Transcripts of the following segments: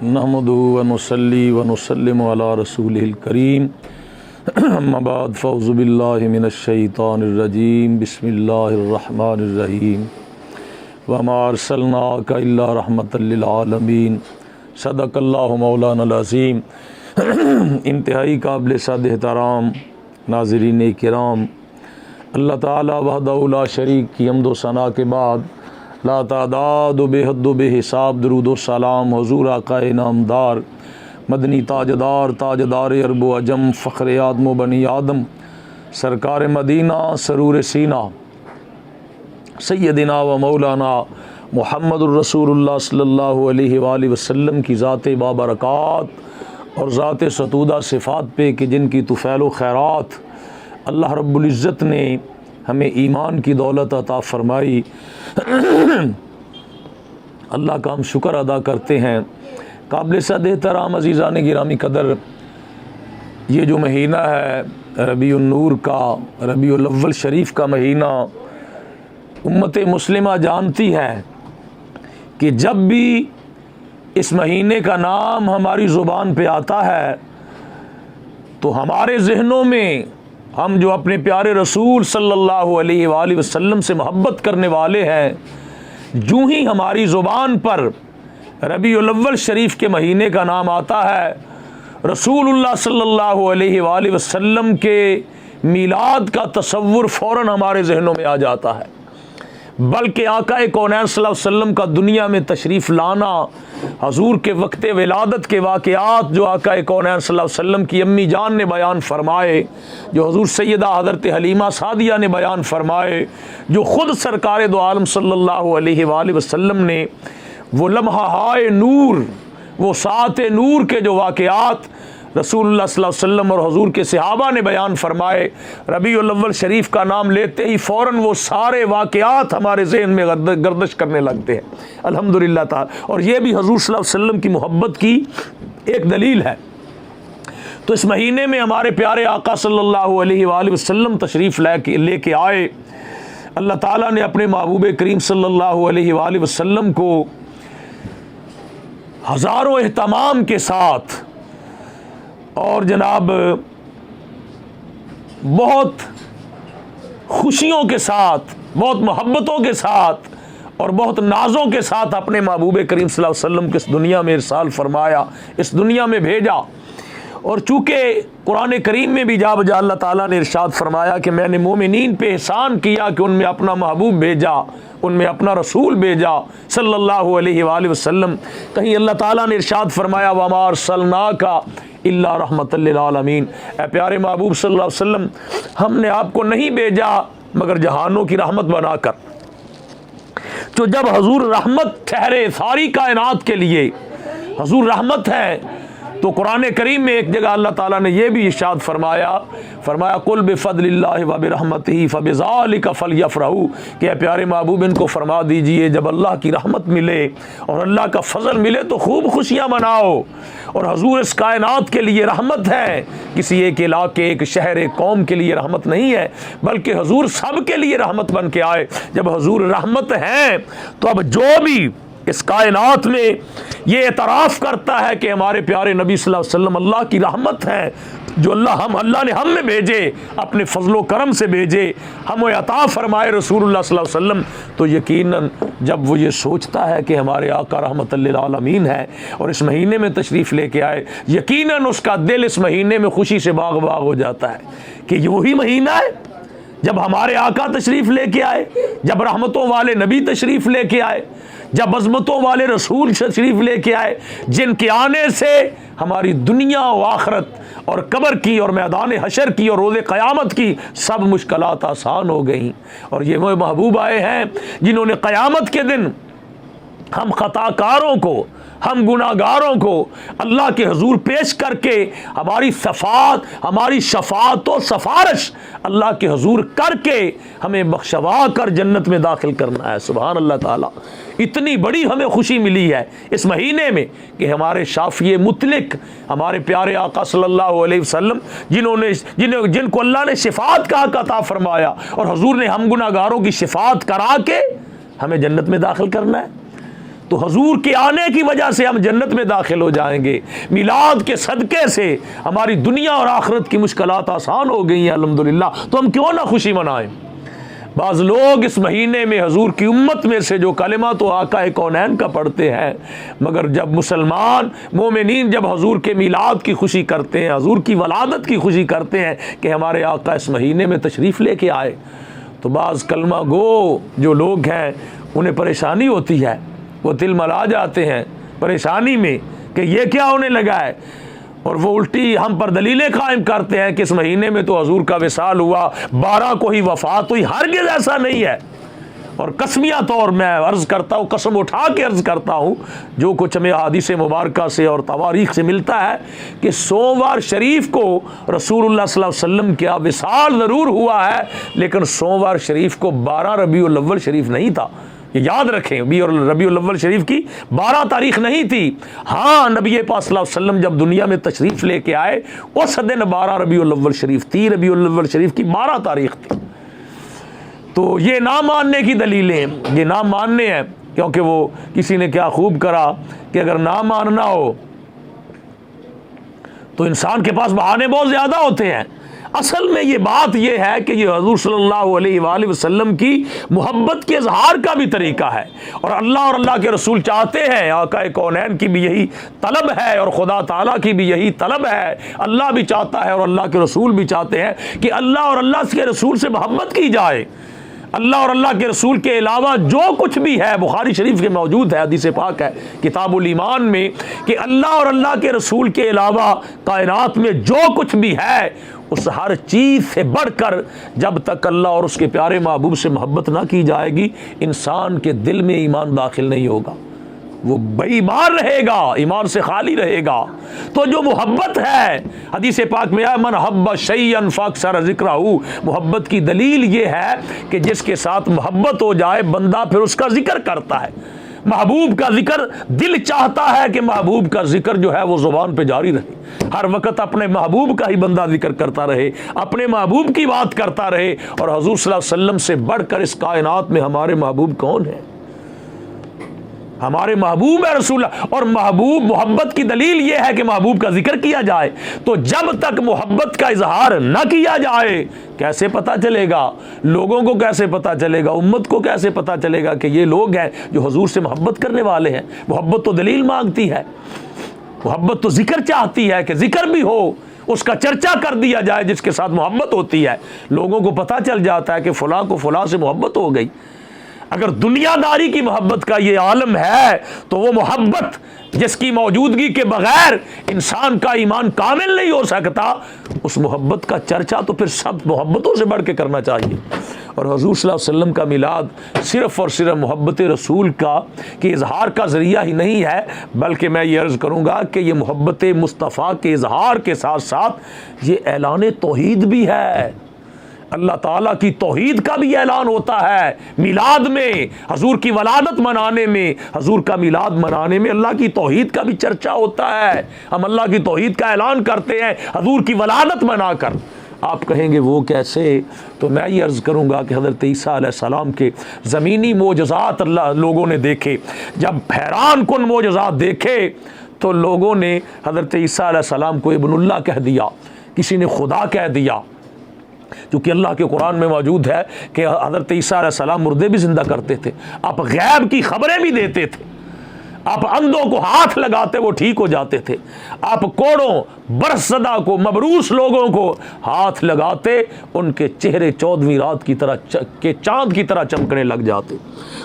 नहमदुहु व नुसल्ली व नुसल्लिमु अला रसूलिहिल करीम अम्मा बाद फ़ऊज़ु बिल्लाहि मिनश शैतानिर रजीम बिस्मिल्लाहिर रहमानिर रहीम व मा अर्सलनाका इल्ला रहमतल लिल आलमीन सदक़ल्लाहु मौलाना अज़ीम। इंतहाई काबिल सद एहतराम नाज़रीन किराम, अल्लाह ताला वहदहु ला शरीक की हम्द व सना के बाद ला तादाद बेहद बेहिसाब दरूद व सलाम हुज़ूर आक़ाए नामदार मदनी ताजदार अरब व अजम फ़ख्र आदम व बनी आदम सरकार मदीना सरूर सीना सैयदिना व मौलाना मुहम्मदुर रसूलुल्लाह सल्लल्लाहु अलैहि वसल्लम की ज़ात बाबरकात और ज़ात सतूदा सिफ़ात पे कि जिनकी तुफ़ैल खैरात अल्लाह रब्बुल इज़्ज़त ने हमें ईमान की दौलत अता फ़रमाई। अल्लाह का हम शुक्र अदा करते हैं। काबिल सद एहतराम अज़ीज़ान गिरामी कदर, ये जो महीना है रबीउन नूर का, रबीउल अव्वल शरीफ का महीना, उम्मत मुस्लिमा जानती है कि जब भी इस महीने का नाम हमारी ज़ुबान पे आता है तो हमारे जहनों में हम जो अपने प्यारे रसूल सल्लल्लाहु अलैहि वसल्लम से मोहब्बत करने वाले हैं, यूँ ही हमारी ज़ुबान पर रबीउल अव्वल शरीफ के महीने का नाम आता है, रसूलुल्लाह सल्लल्लाहु अलैहि वसल्लम के मीलाद का तसव्वुर फ़ौरन हमारे जहनों में आ जाता है। बल्कि आक़ाए कौनैन सल्लल्लाहु अलैहि वसल्लम का दुनिया में तशरीफ़ लाना, हजूर के वक़्त विलादत के वाक़यात जो आक़ाए कौनैन सल्लल्लाहु अलैहि वसल्लम की अम्मी जान ने बयान फरमाए, जो हजूर सैयदा हज़रत हलीमा सादिया ने बयान फरमाए, जो ख़ुद सरकार दो आलम सल्लल्लाहु अलैहि वसल्लम ने वो लम्हा हाय नूर, वो सात नूर के जो वाक़यात रसूलुल्लाह सल्लल्लाहु अलैहि वसल्लम और हजूर के सहाबा ने बयान फरमाए, रबीउल अव्वल शरीफ का नाम लेते ही फ़ौरन वो सारे वाक़यात हमारे ज़हन में गर्दिश करने लगते हैं। अल्हम्दुलिल्लाह ताला। और ये भी हजूर सल्लल्लाहु अलैहि वसल्लम की मोहब्बत की एक दलील है। तो इस महीने में हमारे प्यारे आका सल्लल्लाहु अलैहि वसल्लम तशरीफ़ लेके आए। अल्लाह ताला ने अपने महबूब करीम सल्लल्लाहु अलैहि वसल्लम को हज़ारों एहतमाम के साथ और जनाब बहुत खुशियों के साथ, बहुत मोहब्बतों के साथ और बहुत नाज़ों के साथ अपने महबूब करीम सल्लल्लाहु अलैहि वसल्लम को इस दुनिया में इरसाल फरमाया, इस दुनिया में भेजा। और चूँकि कुरान करीम में भी जा बजा अल्लाह ताला ने इरशाद फरमाया कि मैंने मोमिनीन पे एहसान किया कि उनमें अपना महबूब भेजा, उनमें अपना रसूल भेजा सल्लल्लाहु अलैहि वसल्लम। कहीं अल्लाह ताला ने इरशाद फरमाया वमा अर्सलनाका इल्ला रहमतल लिल आलमीन, ए प्यारे महबूब सल्लल्लाहु अलैहि वसल्लम, हमने आपको नहीं भेजा मगर जहानों की रहमत बनाकर। तो जब हजूर रहमत ठहरे सारी कायनात के लिए, हजूर रहमत है, तो कुरान करीम में एक जगह अल्लाह ताला ने यह भी इरशाद फरमाया कुल बिफदलिल्लाहि व बिरहमतिही फबिज़ालिका फलयफ़रहू, कि प्यारे महबूब इनको फरमा दीजिए जब अल्लाह की रहमत मिले और अल्लाह का फजल मिले तो खूब खुशियाँ मनाओ। और हजूर इस कायनात के लिए रहमत है, किसी एक इलाके, एक शहर, एक कौम के लिए रहमत नहीं है, बल्कि हजूर सब के लिए रहमत बन के आए। जब हजूर रहमत हैं तो अब जो भी इस कायनात में ये एतराफ़ करता है कि हमारे प्यारे नबी सल्लल्लाहु अलैहि वसल्लम अल्लाह की रहमत है, जो अल्लाह ने हम में भेजे, अपने फजलो करम से भेजे, हमें अता फरमाए रसूलुल्लाह सल्लल्लाहु अलैहि वसल्लम, तो यकीनन जब वो ये सोचता है कि हमारे आका रहमतुल लिल आलमीन है और इस महीने में तशरीफ़ लेके आए, यकीनन उसका दिल इस महीने में खुशी से बाग बाग हो जाता है कि ये वही महीना है जब हमारे आका तशरीफ़ लेके आए, जब रहमतों वाले नबी तशरीफ़ लेके आए, जब अज़मतों वाले रसूल तशरीफ़ लेके आए, जिनके आने से हमारी दुनिया और आखरत और कब्र की और मैदान हशर की और रोज़े क़यामत की सब मुश्किलात आसान हो गई। और ये वो महबूब आए हैं जिन्होंने क़यामत के दिन हम ख़ताकारों को, हम गुनाहगारों को अल्लाह के हुजूर पेश करके हमारी सफ़ात, हमारी शफ़ात और सफ़ारिश अल्लाह के हुजूर करके हमें बख्शवा कर जन्नत में दाखिल करना है। सुभान अल्लाह ताला। इतनी बड़ी हमें खुशी मिली है इस महीने में कि हमारे शाफ़ी मुतलिक, हमारे प्यारे आका सल्लल्लाहु अलैहि वसल्लम, जिनको अल्लाह ने शिफ़ात का हक़ अता फरमाया और हुजूर ने हम गुनाहगारों की शिफ़ात करा के हमें जन्नत में दाखिल करना है। तो हजूर के आने की वजह से हम जन्नत में दाखिल हो जाएंगे। मिलाद के सदक़े से हमारी दुनिया और आखिरत की मुश्किलात आसान हो गई हैं अल्हम्दुलिल्लाह। तो हम क्यों ना खुशी मनाएं। बाज़ लोग इस महीने में हजूर की उम्मत में से जो कलिमा तो आका कौनैन का पढ़ते हैं, मगर जब मुसलमान मोमिनीन जब हजूर के मिलाद की खुशी करते हैं, हजूर की वलादत की खुशी करते हैं कि हमारे आका इस महीने में तशरीफ़ लेके आए, तो बाज़ कलमा गो जो लोग हैं उन्हें परेशानी होती है, वो तिलमिला जाते हैं परेशानी में कि ये क्या होने लगा है, और वो उल्टी हम पर दलीलें कायम करते हैं कि इस महीने में तो हजूर का विसाल हुआ, 12 को ही वफ़ात हुई। हरगिज़ ऐसा नहीं है। और कसमिया तौर मैं अर्ज़ करता हूँ, कसम उठा के अर्ज़ करता हूँ, जो कुछ हमें हदीस मुबारका से और तवारीख़ से मिलता है कि सोमवार शरीफ को रसूलुल्लाह सल्लल्लाहु अलैहि वसल्लम का विसाल ज़रूर हुआ है, लेकिन सोमवार शरीफ को 12 रबीउल अव्वल शरीफ नहीं था। ये याद रखें, रबीउल अव्वल शरीफ की 12 तारीख नहीं थी। हाँ, नबी पाक सल्लल्लाहु अलैहि वसल्लम जब दुनिया में तशरीफ़ लेके आए उस दिन 12 रबीउल अव्वल शरीफ थी, रबीउल अव्वल शरीफ की 12 तारीख थी। तो ये ना मानने की दलीलें, ये ना मानने हैं, क्योंकि वो किसी ने क्या खूब करा कि अगर ना मानना हो तो इंसान के पास बहाने बहुत ज़्यादा होते हैं। असल में ये बात ये है कि ये हज़ूर सल्लल्लाहु अलैहि वसल्लम की मोहब्बत के इजहार का भी तरीका है, और अल्लाह के रसूल चाहते हैं, आका कौनैन की भी यही तलब है और खुदा ताला की भी यही तलब है। अल्लाह भी चाहता है और अल्लाह के रसूल भी चाहते हैं कि अल्लाह और अल्लाह के रसूल से मोहब्बत की जाए। अल्लाह और अल्लाह के रसूल के अलावा जो कुछ भी है, बुखारी शरीफ के मौजूद है, हदीस पाक है किताबुल ईमान में, कि अल्लाह और अल्लाह के रसूल के अलावा कायनात में जो कुछ भी है उस हर चीज़ से बढ़कर जब तक अल्लाह और उसके प्यारे महबूब से मोहब्बत ना की जाएगी, इंसान के दिल में ईमान दाखिल नहीं होगा, वो बेईमान रहेगा, ईमान से खाली रहेगा। तो जो मोहब्बत है, हदीस पाक में आया मन हब्बा शैयन फअक्सर ज़िक्रहू, मोहब्बत की दलील ये है कि जिसके साथ मोहब्बत हो जाए बंदा फिर उसका जिक्र करता है। महबूब का जिक्र, दिल चाहता है कि महबूब का जिक्र जो है वो ज़ुबान पे जारी रहे, हर वक्त अपने महबूब का ही बंदा जिक्र करता रहे, अपने महबूब की बात करता रहे। और हजूर सल्लल्लाहु अलैहि वसल्लम से बढ़कर इस कायनात में हमारे महबूब कौन है? हमारे महबूब है रसूल। और महबूब, मोहब्बत की दलील यह है कि महबूब का जिक्र किया जाए। तो जब तक मोहब्बत का इजहार न किया जाए कैसे पता चलेगा? लोगों को कैसे पता चलेगा? उम्मत को कैसे पता चलेगा कि ये लोग हैं जो हुजूर से मोहब्बत करने वाले हैं? मोहब्बत तो दलील मांगती है, मोहब्बत तो जिक्र चाहती है कि जिक्र भी हो, उसका चर्चा कर दिया जाए जिसके साथ मोहब्बत होती है। लोगों को पता चल जाता है कि फलां को फलां से मोहब्बत हो गई। अगर दुनियादारी की मोहब्बत का ये आलम है तो वो मोहब्बत जिसकी मौजूदगी के बगैर इंसान का ईमान कामिल नहीं हो सकता, उस मोहब्बत का चर्चा तो फिर सब मोहब्बतों से बढ़ के करना चाहिए। और हुज़ूर सल्लल्लाहु अलैहि वसल्लम का मिलाद सिर्फ़ और सिर्फ मोहब्बत रसूल का कि इजहार का ज़रिया ही नहीं है, बल्कि मैं ये अर्ज़ करूँगा कि ये मोहब्बत मुस्तफ़ा के इजहार के साथ साथ ये ऐलान तौहीद भी है। अल्लाह ताला की तौहीद का भी ऐलान होता है मिलाद में, हजूर की वलादत मनाने में, हजूर का मिलाद मनाने में अल्लाह की तौहीद का भी चर्चा होता है। हम अल्लाह की तौहीद का ऐलान करते हैं हजूर की वलादत मनाकर। आप कहेंगे वो कैसे? तो मैं ये अर्ज़ करूँगा कि हज़रत ईसा अलैहिस्सलाम के ज़मीनी मोजज़ात अल्लाह लोगों ने देखे। जब हैरान कुन मोजज़ात देखे तो लोगों ने हज़रत ईसा अलैहिस्सलाम को इब्नुल्लाह कह दिया, किसी ने खुदा कह दिया, क्योंकि अल्लाह के कुरान में मौजूद है कि हज़रत ईसा अलैहिस्सलाम मुर्दे भी जिंदा करते थे, आप गैब की खबरें भी देते थे, आप अंधों को हाथ लगाते वो ठीक हो जाते थे, आप कोड़ों बरसदा को मबरूस लोगों को हाथ लगाते उनके चेहरे 14वीं रात की तरह के चांद की तरह चमकने लग जाते।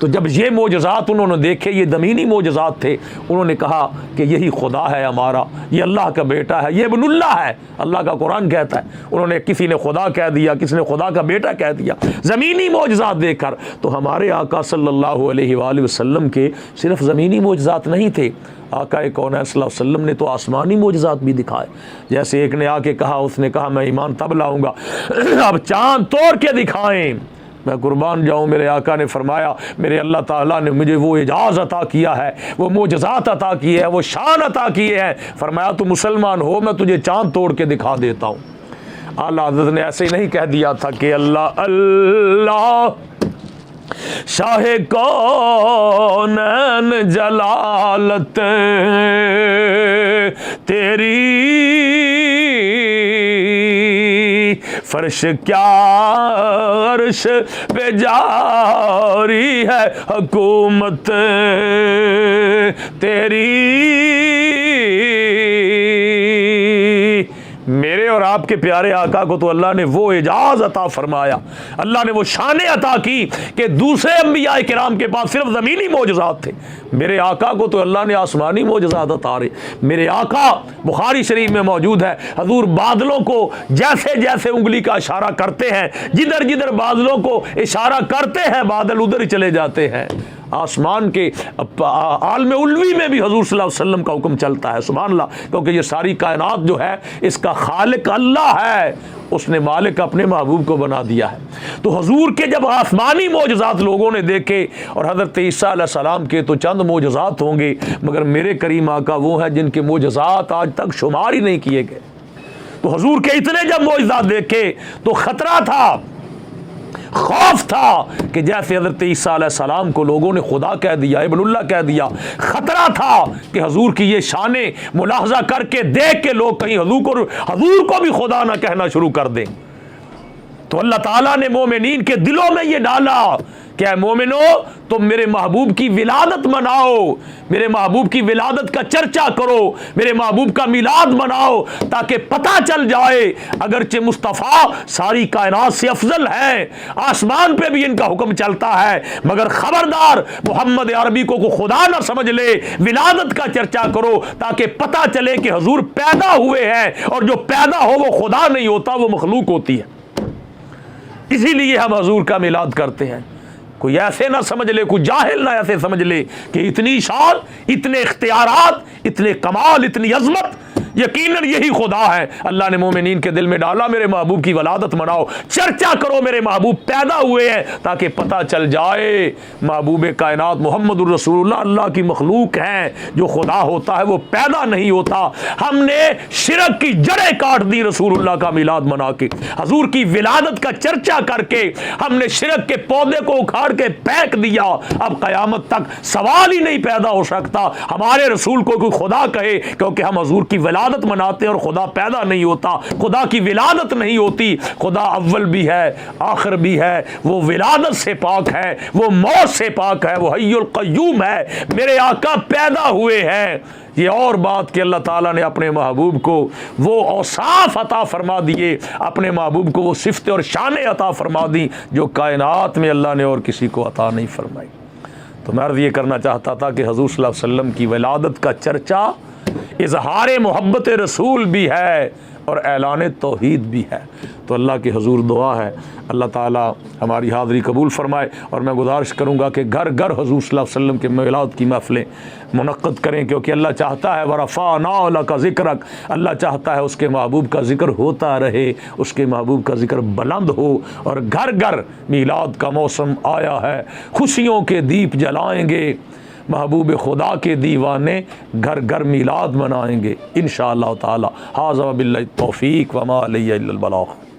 तो जब ये मोजज़ात उन्होंने देखे, ये ज़मीनी मोजज़ात थे, उन्होंने कहा कि यही खुदा है हमारा, ये अल्लाह का बेटा है, ये इब्नुल्लाह है, अल्लाह का कुरान कहता है। उन्होंने किसी ने खुदा कह दिया, किसी ने खुदा का बेटा कह दिया ज़मीनी मोजज़ात देखकर। तो हमारे आका सल्लल्लाहु अलैहि वसल्लम के सिर्फ ज़मीनी मोजज़ात नहीं थे, आका कौनैन सल्लल्लाहु अलैहि वसल्लम ने तो आसमानी मोजज़ात भी दिखाए। जैसे एक ने आके कहा, उसने कहा मैं ईमान तब लाऊंगा अब चांद तोड़ के दिखाएं। मैं कुर्बान जाऊँ, मेरे आका ने फरमाया मेरे अल्लाह ताला ने मुझे वो एजाज़ अता किया है, वो मोजज़ात अता की है, वो शान अता किए हैं। फरमाया तू मुसलमान हो, मैं तुझे चांद तोड़ के दिखा देता हूँ। आला हज़रत ने ऐसे ही नहीं कह दिया था कि अल्लाह अल्लाह शाहे कौनैन जलालत तेरी, फर्श क्या अर्श पे जारी है हुकूमत तेरी। मेरे और आपके प्यारे आका को तो अल्लाह ने वो एजाज अता फरमाया, अल्लाह ने वो शान अता की कि दूसरे अंबिया किराम के पास सिर्फ ज़मीनी मोजज़ात थे, मेरे आका को तो अल्लाह ने आसमानी मोजज़ात अतारे। मेरे आका, बुखारी शरीफ में मौजूद है, हजूर बादलों को जैसे जैसे उंगली का इशारा करते हैं, जिधर जिधर बादलों को इशारा करते हैं बादल उधर ही चले जाते हैं। आसमान के आलम उल्वी में भी हजूर सल्लल्लाहु अलैहि वसल्लम का हुक्म चलता है, सुभान अल्लाह, क्योंकि ये सारी कायनात जो है इसका खालिक अल्लाह है, उसने मालिक अपने महबूब को बना दिया है। तो हजूर के जब आसमानी मोजज़ात लोगों ने देखे और हज़रत ईसा अलैहिस्सलाम के तो चंद मोजज़ात होंगे, मगर मेरे करीम आका वो हैं जिनके मोजज़ात आज तक शुमार ही नहीं किए गए। तो हजूर के इतने जब मोजज़ात देखे तो खतरा था, खौफ था कि जैसे हज़रत ईसा अलैहिस्सलाम को लोगों ने खुदा कह दिया, इब्नुल्लाह कह दिया, खतरा था कि हजूर की ये शाने मुलाहजा करके देख के लोग कहीं हजूर को भी खुदा ना कहना शुरू कर दें। तो अल्लाह ताला ने मोमिनीन के दिलों में ये डाला क्या मोमिनो, तुम मेरे महबूब की विलादत मनाओ, मेरे महबूब की विलादत का चर्चा करो, मेरे महबूब का मिलाद मनाओ, ताकि पता चल जाए अगरचे मुस्तफ़ा सारी कायनात से अफजल है, आसमान पे भी इनका हुक्म चलता है, मगर खबरदार मोहम्मद अरबी को खुदा ना समझ ले, विलादत का चर्चा करो ताकि पता चले कि हजूर पैदा हुए हैं, और जो पैदा हो वो खुदा नहीं होता, वो मखलूक होती है। इसीलिए हम हजूर का मिलाद करते हैं। कोई ऐसे ना समझ ले, कोई जाहिल ना ऐसे समझ ले कि इतनी शान, इतने इख्तियारात, इतने कमाल, इतनी अजमत, यकीनन यही खुदा है। अल्लाह ने मोमिनीन के दिल में डाला मेरे महबूब की वलादत मनाओ, चर्चा करो मेरे महबूब पैदा हुए हैं, ताकि पता चल जाए महबूब कायनात मोहम्मदुर रसूलुल्लाह अल्लाह की मखलूक हैं, जो खुदा होता है वो पैदा नहीं होता। हमने शिरक की जड़ें काट दी रसूलुल्लाह का मिलाद मना के, हजूर की विलादत का चर्चा करके हमने शिरक के पौधे को उखाड़ के फेंक दिया। अब कयामत तक सवाल ही नहीं पैदा हो सकता हमारे रसूल को कोई खुदा कहे, क्योंकि हम हजूर की विलादत मनाते हैं और खुदा पैदा नहीं होता, खुदा की विलादत नहीं होती। खुदा अव्वल भी है, आखिर भी है, वो विलादत से पाक है, वो मौत से पाक है, वो हय्युल क़य्यूम है, मेरे आका पैदा हुए हैं। ये और बात कि अल्लाह ताला ने अपने महबूब को वो औसाफ अता फरमा दिए, अपने महबूब को वो सिफ़त और शानें अता फरमा दी जो कायनात में अल्लाह ने और किसी को अता नहीं फरमाई। तो मैं अर्ज़ ये करना चाहता था कि हज़ूर सल्लल्लाहु अलैहि वसल्लम की विलादत का चर्चा इज़हार मोहब्बत रसूल भी है और ऐलान तौहीद भी है। तो अल्लाह की हजूर दुआ है अल्लाह ताला हमारी हाज़री कबूल फरमाए, और मैं गुजारिश करूँगा कि घर घर हजूर सल्लल्लाहु अलैहि वसल्लम के मिलाद की महफ़िलें मुनक़्क़द करें, क्योंकि अल्लाह चाहता है वरफ़अना लका ज़िक्रक, अल्लाह चाहता है उसके महबूब का ज़िक्र होता रहे, उसके महबूब का ज़िक्र बुलंद हो। और घर घर मिलाद का मौसम आया है, खुशियों के दीप जलाएँगे, महबूब खुदा के दीवाने घर घर मिलाद मनाएंगे इंशाअल्लाह ताला। हाज़ा बिल्लाहि तौफ़ीक़ व मा अलैया इल्लल बलाग़।